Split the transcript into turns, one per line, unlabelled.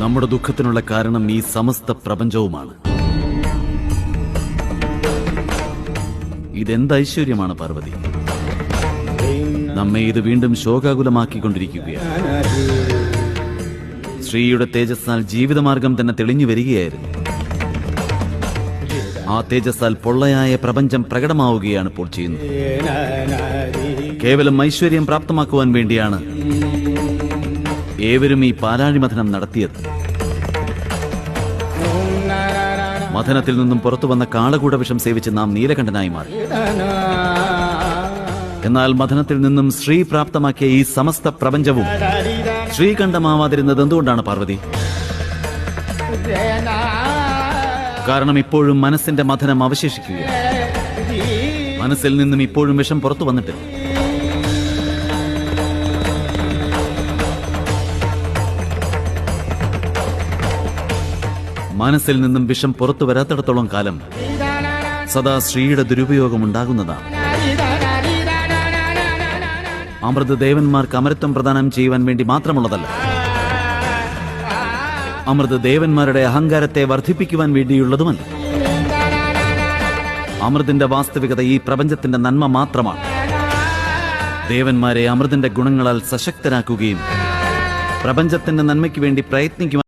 നമ്മുടെ ദുഃഖത്തിനുള്ള കാരണം ഈ സമസ്ത പ്രപഞ്ചവുമാണ്. ഇതെന്ത് ഐശ്വര്യമാണ് പാർവതി! നമ്മെ ഇത് വീണ്ടും ശോകാകുലമാക്കിക്കൊണ്ടിരിക്കുകയാണ്. ശ്രീയുടെ തേജസ്സാൽ ജീവിതമാർഗം തന്നെ തെളിഞ്ഞു വരികയായിരുന്നു. ആ തേജസ്സാൽ പൊള്ളയായ പ്രപഞ്ചം പ്രകടമാവുകയാണ് ഇപ്പോൾ ചെയ്യുന്നത്. കേവലം ഐശ്വര്യം പ്രാപ്തമാക്കുവാൻ വേണ്ടിയാണ് ഏവരും ഈ പാലാഴിമഥനം നടത്തിയത്. മഥനത്തിൽ നിന്നും പുറത്തു വന്ന കാളകൂട വിഷം സേവിച്ച് നാം നീലകണ്ഠനായി മാറി. എന്നാൽ മഥനത്തിൽ നിന്നും ശ്രീ പ്രാപ്തമാക്കിയ ഈ സമസ്ത പ്രപഞ്ചവും ശ്രീകണ്ഠമാവാതിരുന്നത് എന്തുകൊണ്ടാണ് പാർവതി? കാരണം ഇപ്പോഴും മനസ്സിന്റെ മഥനം അവശേഷിക്കുകയാണ്. മനസ്സിൽ നിന്നും ഇപ്പോഴും വിഷം പുറത്തു വന്നിട്ടില്ല. മനസ്സിൽ നിന്നും വിഷം പുറത്തു വരാത്തിടത്തോളം കാലം സദാ ശ്രീയുടെ ദുരുപയോഗം ഉണ്ടാകുന്നതാണ്. അമൃത് ദേവന്മാർക്ക് അമരത്വം പ്രദാനം ചെയ്യുവാൻ വേണ്ടി മാത്രമുള്ളതല്ല, അമൃത് ദേവന്മാരുടെ അഹങ്കാരത്തെ വർദ്ധിപ്പിക്കുവാൻ വേണ്ടിയുള്ളതുമല്ല. അമൃതിന്റെ വാസ്തവികത ഈ പ്രപഞ്ചത്തിന്റെ നന്മ മാത്രമാണ്. ദേവന്മാരെ അമൃതിന്റെ ഗുണങ്ങളാൽ സശക്തരാക്കുകയും പ്രപഞ്ചത്തിന്റെ നന്മയ്ക്ക് വേണ്ടി പ്രയത്നിക്കുവാൻ